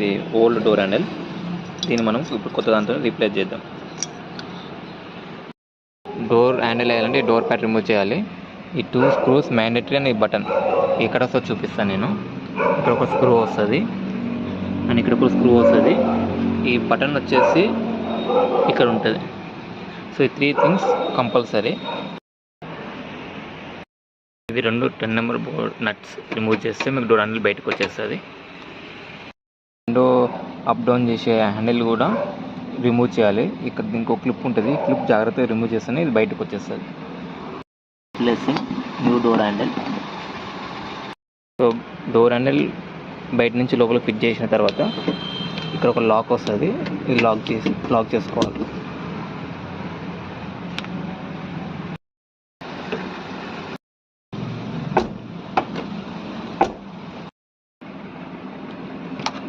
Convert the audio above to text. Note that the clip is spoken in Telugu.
ఇది ఓల్డ్ డోర్ హ్యాండిల్. దీన్ని మనం ఇప్పుడు కొత్త దాంతో రీప్లేస్ చేద్దాం. డోర్ హ్యాండిల్ వేయాలంటే డోర్ ప్యాడ్ రిమూవ్ చేయాలి. ఈ 2 స్క్రూస్ మ్యాండేటరీ అని ఈ బటన్ ఇక్కడ వస్తే చూపిస్తాను నేను. ఇక్కడ ఒక స్క్రూ వస్తుంది అండ్ ఇక్కడ ఒక స్క్రూ వస్తుంది. ఈ బటన్ వచ్చేసి ఇక్కడ ఉంటుంది. సో ఈ 3 థింగ్స్ కంపల్సరీ. ఇవి 2 10 నెంబర్ నట్స్ రిమూవ్ చేస్తే మీకు డోర్ హ్యాండిల్ బయటకు వచ్చేస్తుంది. విండో అప్ డౌన్ చేసే హ్యాండిల్ కూడా రిమూవ్ చేయాలి. ఇక్కడ ఇంకో క్లిప్ ఉంటుంది. క్లిప్ జాగ్రత్తగా రిమూవ్ చేస్తేనే ఇది బయటకు వచ్చేస్తుంది. Placing new door handle. So door handle బయట నుంచి లోపల ఫిట్ చేసిన తర్వాత ఇక్కడ ఒక లాక్ వస్తుంది. ఇది లాక్ చేసుకోవాలి.